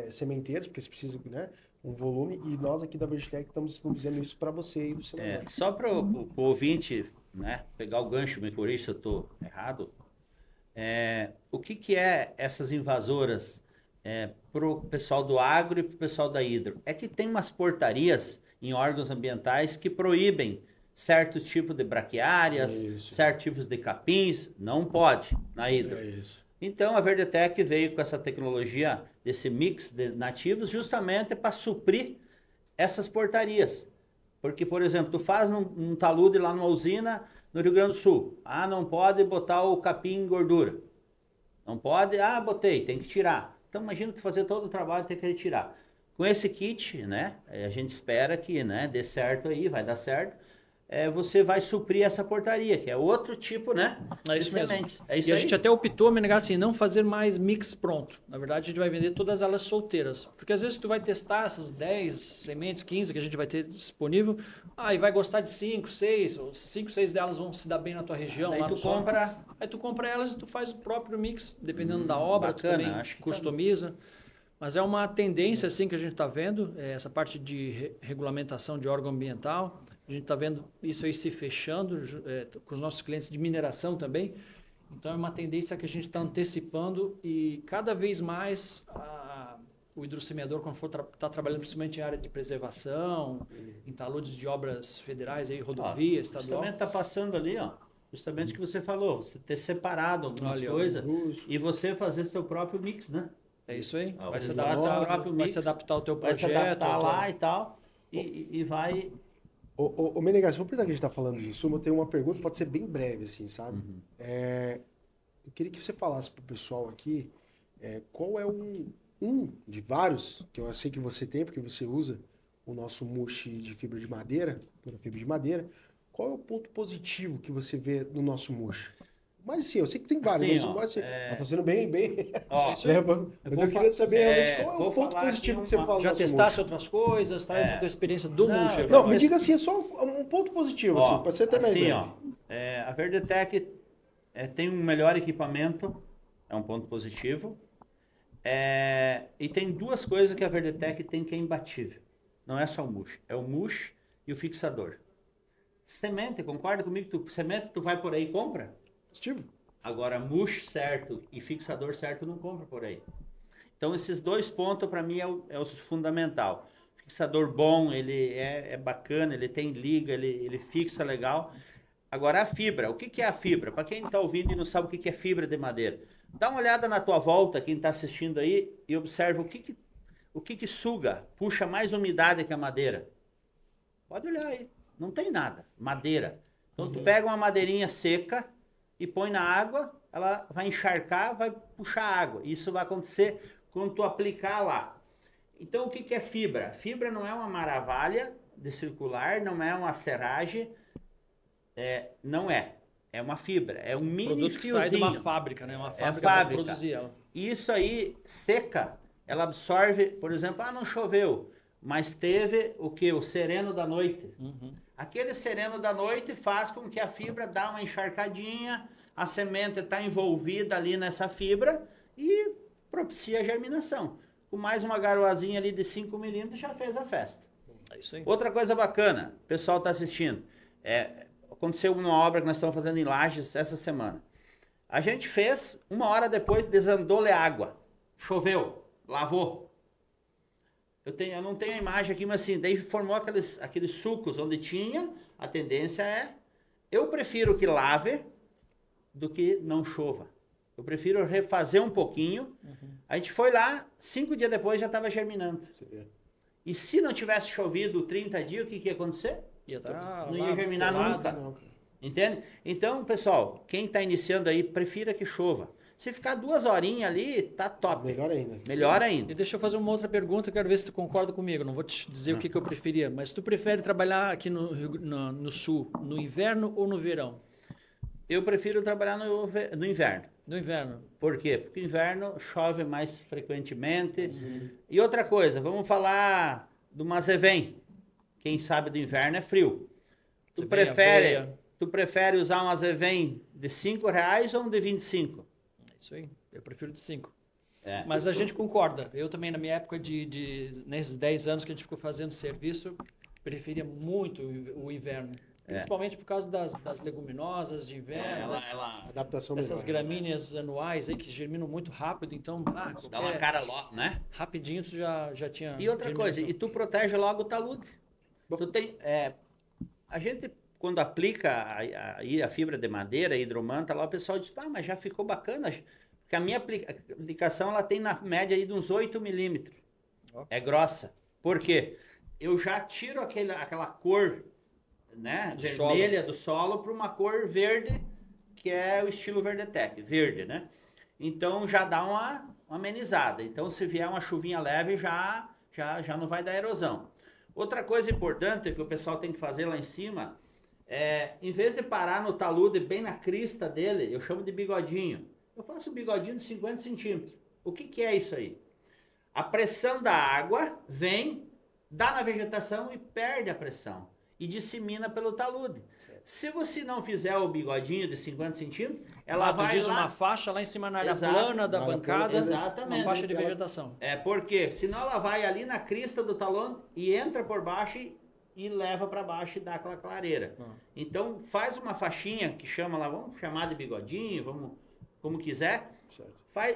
Speaker 2: sementeiros, porque eles precisam, né, um volume, e nós aqui da Verditec estamos disponibilizando isso para você aí do celular.
Speaker 3: Só para o ouvinte, né, pegar o gancho, me corrija se eu estou errado, o que é essas invasoras para o pessoal do agro e para o pessoal da hidro? É que tem umas portarias em órgãos ambientais que proíbem certos tipos de braquiárias, certos tipos de capins, não pode na hidro. Então a Verditec veio com essa tecnologia desse mix de nativos justamente para suprir essas portarias. Porque, por exemplo, tu faz um talude lá numa usina no Rio Grande do Sul. Não pode botar o capim em gordura. Não pode, botei, tem que tirar. Então imagina tu fazer todo o trabalho e ter que retirar. Com esse kit, né, a gente espera que, né, dê certo aí, vai dar certo. Você vai suprir essa portaria, que é outro tipo, né?
Speaker 1: É isso mesmo.
Speaker 3: É isso
Speaker 1: e
Speaker 3: aí.
Speaker 1: A gente até optou, Menegassi, não fazer mais mix pronto. Na verdade, a gente vai vender todas elas solteiras. Porque às vezes tu vai testar essas 10 sementes, 15 que a gente vai ter disponível, e vai gostar de 5, 6, ou 5, 6 delas vão se dar bem na tua região.
Speaker 3: Aí
Speaker 1: lá
Speaker 3: tu compra.
Speaker 1: Aí tu compra elas e tu faz o próprio mix, dependendo da obra,
Speaker 3: bacana,
Speaker 1: tu também
Speaker 3: acho que
Speaker 1: customiza. Mas é uma tendência assim que a gente está vendo, essa parte de regulamentação de órgão ambiental. A gente está vendo isso aí se fechando com os nossos clientes de mineração também. Então é uma tendência que a gente está antecipando e cada vez mais o hidrossemeador, quando for tá trabalhando principalmente em área de preservação, em taludes de obras federais, aí, rodovia, estadual.
Speaker 3: Justamente está passando ali, justamente o que você falou, você ter separado algumas coisas e você fazer seu próprio mix, né?
Speaker 1: É isso aí.
Speaker 3: Vai se adaptar
Speaker 1: ao teu projeto.
Speaker 3: Vai se adaptar lá e tal. E vai...
Speaker 2: Ô Menegassi, vou aproveitar que a gente está falando disso. Eu tenho uma pergunta, pode ser bem breve, assim, sabe? Eu queria que você falasse para o pessoal aqui qual é um de vários, que eu sei que você tem, porque você usa o nosso mush de fibra de madeira, pura fibra de madeira, qual é o ponto positivo que você vê no nosso mush? Mas assim, eu sei que tem vários, mas tá sendo bem...
Speaker 1: Isso aí.
Speaker 2: Mas eu queria saber realmente qual é o ponto positivo que você fala.
Speaker 1: Já testasse outras coisas, traz a tua experiência do mush.
Speaker 2: Não, me diga assim, só um ponto positivo, assim, para você ter mais ideia.
Speaker 3: A Verdetec tem um melhor equipamento, é um ponto positivo. E tem duas coisas que a Verdetec tem que é imbatível. Não é só o mush, é o mush e o fixador. Semente, concorda comigo? Semente tu vai por aí e compra?
Speaker 2: Positivo.
Speaker 3: Agora, mush certo e fixador certo não compra por aí. Então, esses dois pontos, para mim, é o fundamental. Fixador bom, ele é bacana, ele tem liga, ele fixa legal. Agora, a fibra. O que é a fibra? Para quem está ouvindo e não sabe o que é fibra de madeira, dá uma olhada na tua volta, quem está assistindo aí, e observa o que suga, puxa mais umidade que a madeira. Pode olhar aí. Não tem nada. Madeira. Então, tu pega uma madeirinha seca e põe na água, ela vai encharcar, vai puxar água. Isso vai acontecer quando tu aplicar lá. Então, o que é fibra? Fibra não é uma maravilha de circular, não é uma serragem, não é. É uma fibra, é um mini
Speaker 1: produto que sai de uma fábrica, né? Uma fábrica para produzir ela.
Speaker 3: Isso aí, seca, ela absorve, por exemplo, não choveu, mas teve o que? O sereno da noite. Aquele sereno da noite faz com que a fibra dá uma encharcadinha, a semente está envolvida ali nessa fibra e propicia a germinação. Com mais uma garoazinha ali de 5 milímetros já fez a festa.
Speaker 1: É isso aí.
Speaker 3: Outra coisa bacana, o pessoal está assistindo, aconteceu uma obra que nós estamos fazendo em Lages essa semana. A gente fez, 1 hora depois desandou-lhe água, choveu, lavou. Eu não tenho a imagem aqui, mas assim, daí formou aqueles sucos onde tinha, a tendência eu prefiro que lave do que não chova. Eu prefiro refazer um pouquinho. A gente foi lá, 5 dias depois já estava germinando. E se não tivesse chovido 30 dias, o que ia acontecer? Não ia germinar nunca. Entende? Então, pessoal, quem está iniciando aí, prefira que chova. Se ficar 2 horinhas ali, tá top. Melhor ainda.
Speaker 1: E deixa eu fazer uma outra pergunta, quero ver se tu concorda comigo. Não vou te dizer o que eu preferia, mas tu prefere trabalhar aqui no sul, no inverno ou no verão?
Speaker 3: Eu prefiro trabalhar no inverno.
Speaker 1: No inverno.
Speaker 3: Por quê? Porque o inverno chove mais frequentemente. E outra coisa, vamos falar do Mazevém. Quem sabe do inverno é frio. Tu prefere usar um Mazevém de R$5 ou um de 25?
Speaker 1: Isso aí, eu prefiro de 5. Mas a gente concorda. Eu também, na minha época nesses 10 anos que a gente ficou fazendo serviço, preferia muito o inverno. Principalmente por causa das leguminosas de inverno,
Speaker 2: adaptação
Speaker 1: dessas gramíneas anuais aí que germinam muito rápido, então
Speaker 3: dá uma cara logo, né?
Speaker 1: Rapidinho tu já tinha.
Speaker 3: E outra coisa, e tu protege logo o talude. Tu tem, a gente quando aplica a fibra de madeira, a hidromanta, lá o pessoal diz, mas já ficou bacana, porque a minha aplicação ela tem na média aí de uns 8 milímetros. É grossa. Por quê? Eu já tiro aquela cor, né, vermelha do solo para uma cor verde, que é o estilo Verdetec, verde, né? Então já dá uma amenizada. Então se vier uma chuvinha leve já não vai dar erosão. Outra coisa importante que o pessoal tem que fazer lá em cima em vez de parar no talude bem na crista dele, eu chamo de bigodinho. Eu faço um bigodinho de 50 centímetros. O que é isso aí? A pressão da água vem, dá na vegetação e perde a pressão. E dissemina pelo talude. Certo. Se você não fizer o bigodinho de 50 centímetros, ela vai lá...
Speaker 1: uma faixa lá em cima na área plana da bancada,
Speaker 3: exatamente.
Speaker 1: Uma faixa de vegetação.
Speaker 3: Por quê? Senão ela vai ali na crista do talão e entra por baixo e leva para baixo e dá aquela clareira. Então, faz uma faixinha que chama lá, vamos chamar de bigodinho, vamos como quiser. Certo.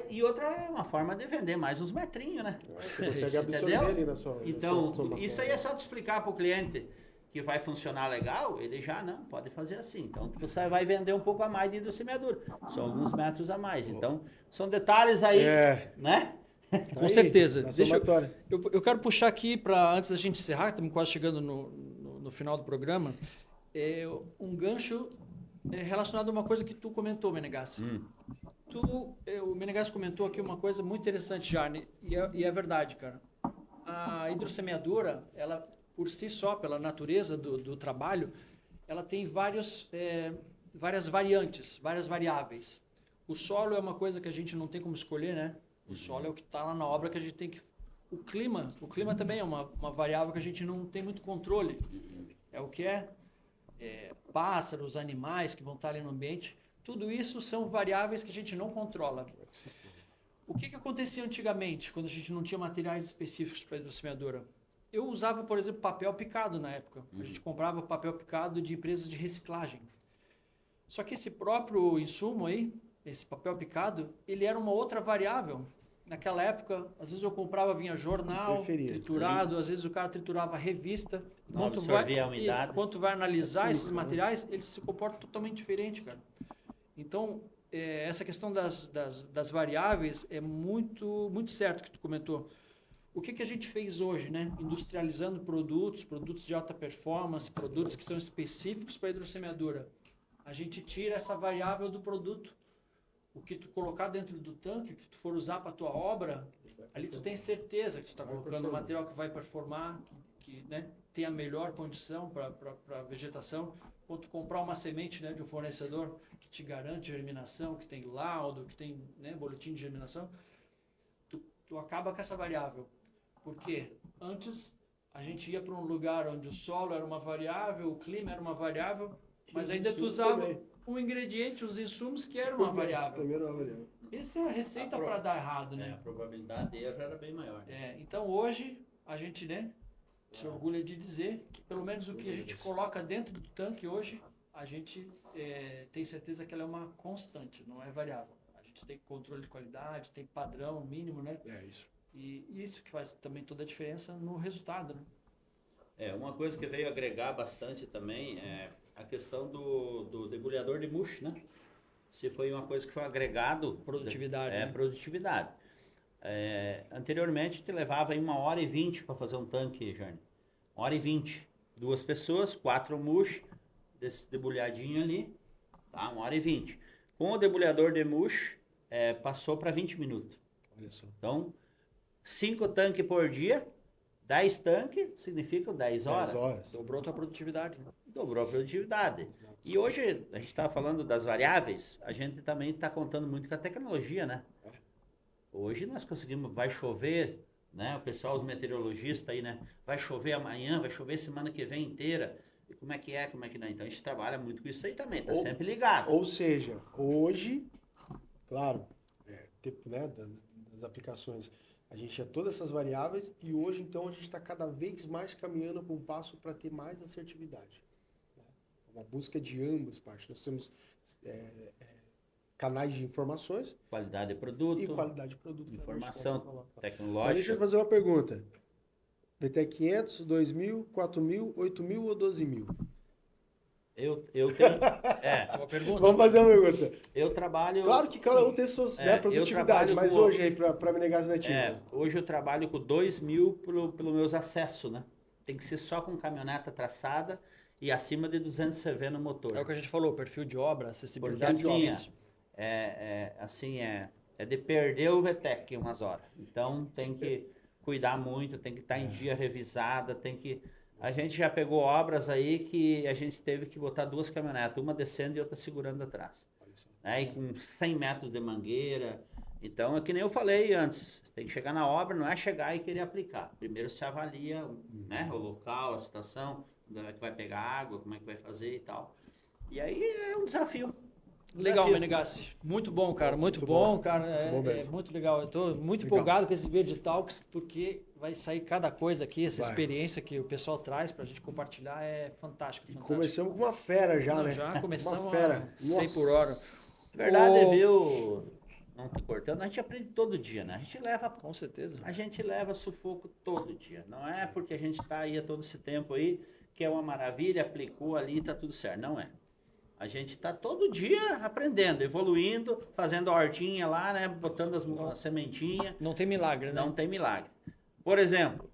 Speaker 3: E outra é uma forma de vender mais uns metrinhos, né?
Speaker 2: Você consegue absorver ali na sua...
Speaker 3: Então, isso aí é só te explicar para o cliente que vai funcionar legal, ele já pode fazer assim. Então, você vai vender um pouco a mais de hidrosemeadura. São alguns metros a mais. Então, são detalhes aí, né?
Speaker 1: Com certeza. Eu quero puxar aqui, antes da gente encerrar, estamos quase chegando no final do programa, um gancho relacionado a uma coisa que tu comentou, Menegassi. O Menegas comentou aqui uma coisa muito interessante, Jarne, e é verdade, cara. A hidrossemeadura, ela por si só, pela natureza do trabalho, ela tem várias variantes, várias variáveis. O solo é uma coisa que a gente não tem como escolher, né? O solo é o que está lá na obra que a gente tem que... O clima também é uma variável que a gente não tem muito controle. É o que pássaros, animais que vão estar ali no ambiente. Tudo isso são variáveis que a gente não controla. O que acontecia antigamente, quando a gente não tinha materiais específicos para a hidrossemeadura? Eu usava, por exemplo, papel picado na época. A gente comprava papel picado de empresas de reciclagem. Só que esse próprio insumo aí, esse papel picado, ele era uma outra variável. Naquela época, às vezes eu comprava, vinha jornal triturado, às vezes o cara triturava revista. Quando vai analisar esses materiais, eles se comportam totalmente diferente, cara. Então, essa questão das variáveis é muito, muito certo que tu comentou. O que a gente fez hoje, né? Industrializando produtos de alta performance, produtos que são específicos para a hidrossemeadura. A gente tira essa variável do produto. O que tu colocar dentro do tanque, que tu for usar para a tua obra, ali tu tem certeza que tu está colocando um material que vai performar, que né, tem a melhor condição para a vegetação. Quando tu comprar uma semente, né, de um fornecedor que te garante germinação, que tem laudo, que tem, né, boletim de germinação, tu acaba com essa variável. Porque antes a gente ia para um lugar onde o solo era uma variável, o clima era uma variável, mas ainda tu usava um ingrediente, os insumos que eram uma variável. Essa é a receita para dar errado, né?
Speaker 3: A probabilidade de erro era bem maior.
Speaker 1: Então hoje a gente, né, se orgulha de dizer que pelo menos o que a gente coloca dentro do tanque hoje, a gente tem certeza que ela é uma constante, não é variável. A gente tem controle de qualidade, tem padrão mínimo, né?
Speaker 2: Isso.
Speaker 1: E isso que faz também toda a diferença no resultado, né?
Speaker 3: Uma coisa que veio agregar bastante também é a questão do debulhador de mush, né? Se foi uma coisa que foi agregado...
Speaker 1: Produtividade. Né?
Speaker 3: Produtividade. Anteriormente, te levava aí 1h20 para fazer um tanque, Jane. 1h20. 2 pessoas, 4 mush, desse debulhadinho ali, tá? 1h20. Com o debulhador de mush, passou para 20 minutos.
Speaker 2: Olha só.
Speaker 3: Então, 5 tanques por dia, 10 tanques, significa 10 horas.
Speaker 2: 10 horas.
Speaker 1: Dobrou a tua produtividade. Né?
Speaker 3: Dobrou a produtividade. Exato. E hoje, a gente estava falando das variáveis, a gente também está contando muito com a tecnologia, né? Hoje nós conseguimos, vai chover, né? O pessoal, os meteorologistas aí, né? Vai chover amanhã, vai chover semana que vem inteira. E como é que não? Então a gente trabalha muito com isso aí também, tá sempre ligado.
Speaker 2: Ou seja, hoje, claro, né, das aplicações, a gente tinha todas essas variáveis e hoje, então, a gente está cada vez mais caminhando para um passo para ter mais assertividade. Né? Uma busca de ambas partes. Nós temos canais de informações.
Speaker 3: Qualidade de produto.
Speaker 2: E qualidade de produto.
Speaker 3: Informação tecnológica.
Speaker 2: Mas deixa eu fazer uma pergunta. VTEC 500, 2.000, 4.000, 8.000 ou 12.000?
Speaker 3: Eu tenho...
Speaker 1: Uma pergunta.
Speaker 2: Vamos fazer uma pergunta.
Speaker 3: Eu trabalho...
Speaker 2: Claro que cada um tem suas produtividade, mas hoje aí, para Menegas Nativa.
Speaker 3: Hoje eu trabalho com 2.000 pelos meus acessos, né? Tem que ser só com caminhoneta traçada e acima de 200 CV no motor.
Speaker 1: É o que a gente falou, perfil de obra, acessibilidade de obras.
Speaker 3: É de perder o VTEC umas horas. Então tem que cuidar muito, tem que estar em dia revisada, tem que... A gente já pegou obras aí que a gente teve que botar 2 caminhonetas, uma descendo e outra segurando atrás. E com 100 metros de mangueira. Então, é que nem eu falei antes, tem que chegar na obra, não é chegar e querer aplicar. Primeiro se avalia, né, o local, a situação, onde é que vai pegar água, como é que vai fazer e tal. E aí é um desafio.
Speaker 1: Legal, Menegassi. Muito bom, cara. Muito bom, cara. É muito legal. Eu estou muito empolgado com esse Verde Talks, porque vai sair cada coisa aqui, essa experiência que o pessoal traz para a gente compartilhar é fantástico.
Speaker 2: Começamos com uma fera já, né?
Speaker 1: Já começamos
Speaker 2: uma fera.
Speaker 1: 100 por hora.
Speaker 3: Verdade, viu? Não te cortando, a gente aprende todo dia, né? A gente leva...
Speaker 1: Com certeza.
Speaker 3: A gente leva sufoco todo dia. Não é porque a gente está aí há todo esse tempo aí, que é uma maravilha, aplicou ali e tá tudo certo. Não é. A gente está todo dia aprendendo, evoluindo, fazendo a hortinha lá, né? Botando as sementinhas.
Speaker 1: Não tem milagre, né?
Speaker 3: Não tem milagre. Por exemplo,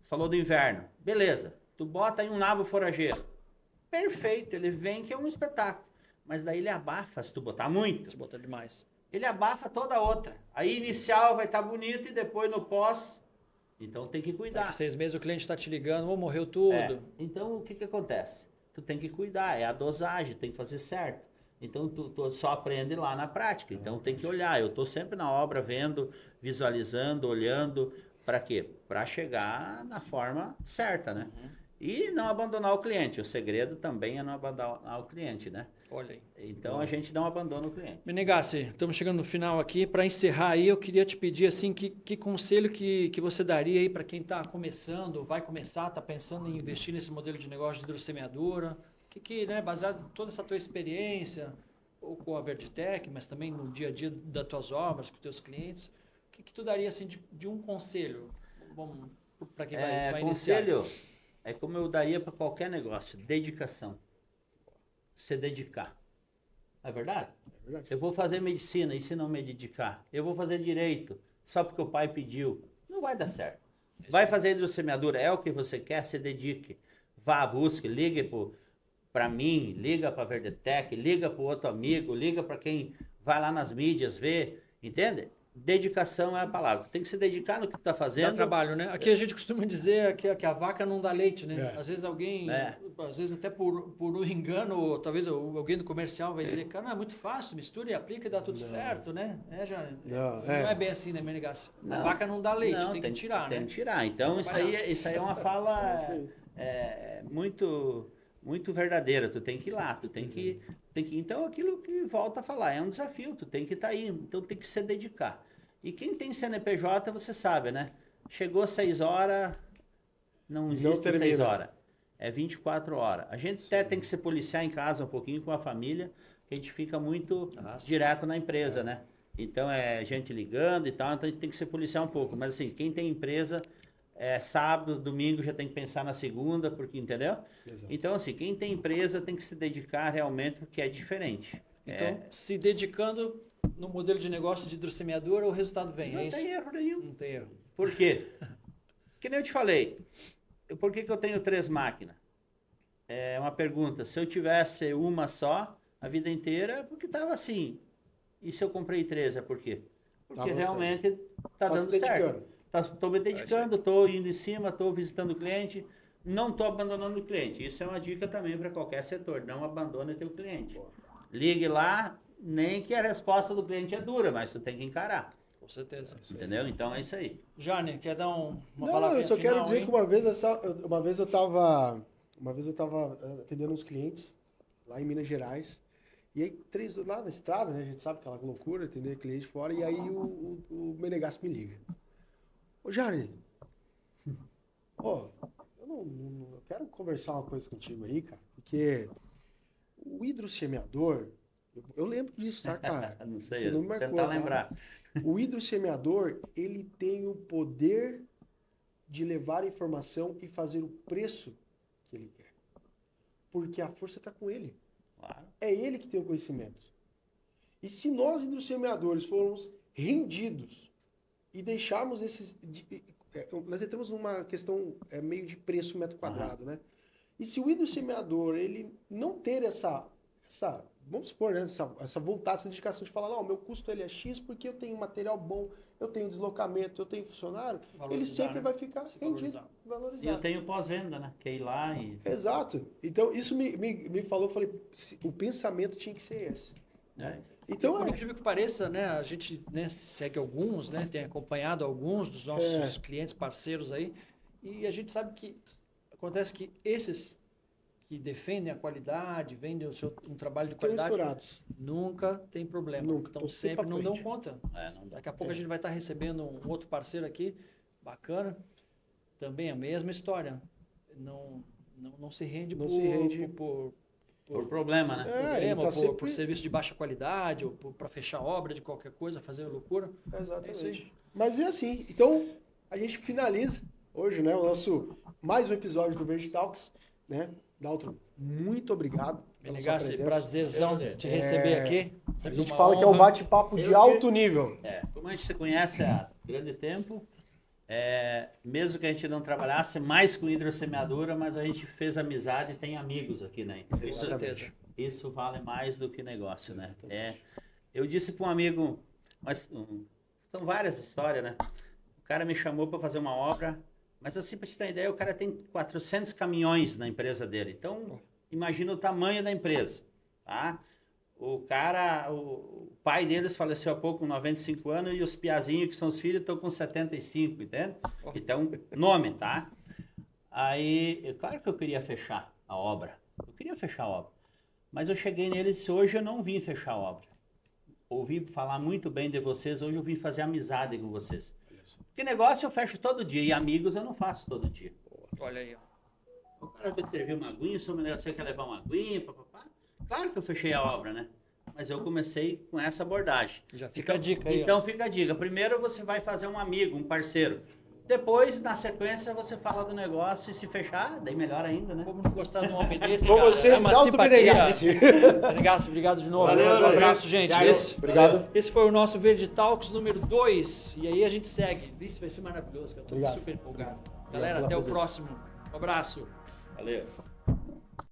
Speaker 3: falou do inverno. Beleza, tu bota aí um nabo forageiro. Perfeito, ele vem que é um espetáculo. mas daí ele abafa se tu botar muito.
Speaker 1: Se botar demais.
Speaker 3: Ele abafa toda a outra. Aí inicial vai estar bonito e depois no pós. Então tem que cuidar.
Speaker 1: Daqui 6 meses o cliente está te ligando, morreu tudo.
Speaker 3: Então o que acontece? Tu tem que cuidar, é a dosagem, tem que fazer certo. Então tu só aprende lá na prática. Então tem que olhar. Eu estou sempre na obra vendo, visualizando, olhando. Para quê? Para chegar na forma certa, né? E não abandonar o cliente. O segredo também é não abandonar o cliente, né?
Speaker 1: Olha aí.
Speaker 3: Então a gente não abandona o cliente.
Speaker 1: Menegassi, estamos chegando no final aqui. Para encerrar aí, eu queria te pedir assim, que conselho que você daria aí para quem está começando, vai começar, está pensando em investir nesse modelo de negócio de hidrossemeadura? Né, baseado em toda essa tua experiência, ou com a Verditec, mas também no dia a dia das tuas obras, com os teus clientes, o que tu daria assim, de um conselho para quem vai iniciar?
Speaker 3: Conselho é como eu daria para qualquer negócio, dedicação. Se dedicar. É verdade?
Speaker 2: É verdade.
Speaker 3: Eu vou fazer medicina e se não me dedicar? Eu vou fazer direito só porque o pai pediu. Não vai dar certo. Vai fazer hidrossemeadura, é o que você quer, se dedique. Vá, busque, ligue para mim, liga para a Verditec, liga para o outro amigo, liga para quem vai lá nas mídias ver, entende? Dedicação é a palavra. Tem que se dedicar no que tu está fazendo.
Speaker 1: Dá trabalho, né? Aqui a gente costuma dizer que a vaca não dá leite, né? Às vezes alguém, às vezes até por um engano, ou talvez alguém do comercial vai dizer, cara, não, é muito fácil, mistura e aplica e dá tudo certo, né? Não é bem assim, né, Menegassi? A vaca não dá leite, tem que tirar, né?
Speaker 3: Tem que tirar. Então isso aí é uma fala muito verdadeira. Tu tem que ir lá, tu tem que... Então aquilo que volta a falar, é um desafio, tu tem que estar aí, então tem que se dedicar. E quem tem CNPJ, você sabe, né? Chegou 6 horas, não existe 6 horas. É 24 horas. A gente até tem que se policiar em casa um pouquinho com a família, que a gente fica muito direto na empresa, né? Então é gente ligando e tal, então a gente tem que se policiar um pouco. Mas assim, quem tem empresa, sábado, domingo já tem que pensar na segunda, porque, entendeu? Exato. Então assim, quem tem empresa tem que se dedicar realmente, porque é diferente.
Speaker 1: Então, se dedicando no modelo de negócio de hidrossemeadura, o resultado vem,
Speaker 3: não tem erro nenhum.
Speaker 1: Não tem erro.
Speaker 3: Por quê? Que nem eu te falei. Por que eu tenho 3 máquinas? É uma pergunta. Se eu tivesse uma só a vida inteira, porque estava assim. E se eu comprei 3, é por quê? Porque realmente está dando certo. Estou me dedicando, estou indo em cima, estou visitando o cliente, não estou abandonando o cliente. Isso é uma dica também para qualquer setor. Não abandone teu cliente. Ligue lá, nem que a resposta do cliente é dura, mas tu tem que encarar.
Speaker 1: Com certeza.
Speaker 3: Entendeu? Então é isso aí.
Speaker 1: Jane, quer dar uma
Speaker 2: palavra? Não, eu só quero dizer que uma vez eu estava atendendo uns clientes lá em Minas Gerais. E aí, lá na estrada, né? A gente sabe aquela loucura, atender cliente fora. E aí o Menegassi me liga. Ô, Jane, eu quero conversar uma coisa contigo aí, cara. Porque o hidrossemeador, eu lembro disso, tá, cara?
Speaker 3: Não sei, você não me marcou, tentar lembrar.
Speaker 2: O hidrossemeador, ele tem o poder de levar a informação e fazer o preço que ele quer. Porque a força está com ele.
Speaker 3: Claro.
Speaker 2: É ele que tem o conhecimento. E se nós, hidrossemeadores, formos rendidos e deixarmos esses... nós entramos numa questão meio de preço metro quadrado, né? E se o hidrossemeador, ele não ter essa vamos supor, né, essa vontade, essa dedicação de falar, não, meu custo ele é X porque eu tenho material bom, eu tenho deslocamento, eu tenho funcionário, ele sempre vai ficar rendido, valorizado.
Speaker 3: E eu tenho pós-venda, né? Que é ir lá e...
Speaker 2: Exato. Então, isso me falou, eu falei, o pensamento tinha que ser esse. Então,
Speaker 1: por incrível que pareça, né, a gente segue alguns, né, tem acompanhado alguns dos nossos clientes, parceiros aí, e a gente sabe que acontece que esses que defendem a qualidade, vendem um trabalho de qualidade, nunca tem problema.
Speaker 2: Nunca.
Speaker 1: Então sempre não dão conta. Daqui a pouco a gente vai estar recebendo um outro parceiro aqui, bacana, também a mesma história. Não se rende
Speaker 3: por problema, né?
Speaker 1: Por serviço de baixa qualidade, ou para fechar obra de qualquer coisa, fazer loucura.
Speaker 2: Exatamente. Mas é assim. Então, a gente finaliza hoje, né, o nosso mais um episódio do Verde Talks, né? Daltro, muito obrigado.
Speaker 1: Menegassi, prazerzão te receber aqui.
Speaker 2: A gente fala que é um bate-papo de alto nível.
Speaker 3: Como a gente se conhece há grande tempo, mesmo que a gente não trabalhasse mais com hidrossemeadura, mas a gente fez amizade e tem amigos aqui, né?
Speaker 1: Com certeza.
Speaker 3: isso vale mais do que negócio, né? Eu disse para um amigo, mas são várias histórias, né? O cara me chamou para fazer uma obra, mas assim, para te ter ideia, o cara tem 400 caminhões na empresa dele. Então, imagina o tamanho da empresa, tá? O pai deles faleceu há pouco, com 95 anos, e os piazinhos, que são os filhos, estão com 75, entende? Então, nome, tá? Aí, claro que eu queria fechar a obra. Eu queria fechar a obra. Mas eu cheguei neles e disse, hoje eu não vim fechar a obra. Ouvi falar muito bem de vocês, hoje eu vim fazer amizade com vocês. Porque negócio eu fecho todo dia, e amigos eu não faço todo dia.
Speaker 1: Olha aí, ó.
Speaker 3: O cara vai servir uma aguinha, você quer levar uma aguinha, papapá. Claro que eu fechei a obra, né? Mas eu comecei com essa abordagem.
Speaker 1: Já fica a dica aí.
Speaker 3: Então fica a dica. Primeiro você vai fazer um amigo, um parceiro. Depois, na sequência, você fala do negócio e se fechar, daí melhor ainda, né?
Speaker 1: Como não gostar de um homem desse,
Speaker 2: Com
Speaker 1: cara?
Speaker 2: vocês,
Speaker 1: É uma
Speaker 2: Dalton
Speaker 1: simpatia.
Speaker 2: Menegassi.
Speaker 1: Menegassi, obrigado de novo.
Speaker 2: Valeu,
Speaker 1: Um abraço, gente.
Speaker 2: Obrigado.
Speaker 1: Esse foi o nosso Verde Talks número 2. E aí a gente segue. Isso vai ser maravilhoso, que eu tô super empolgado. Galera, até o próximo. Um abraço.
Speaker 3: Valeu.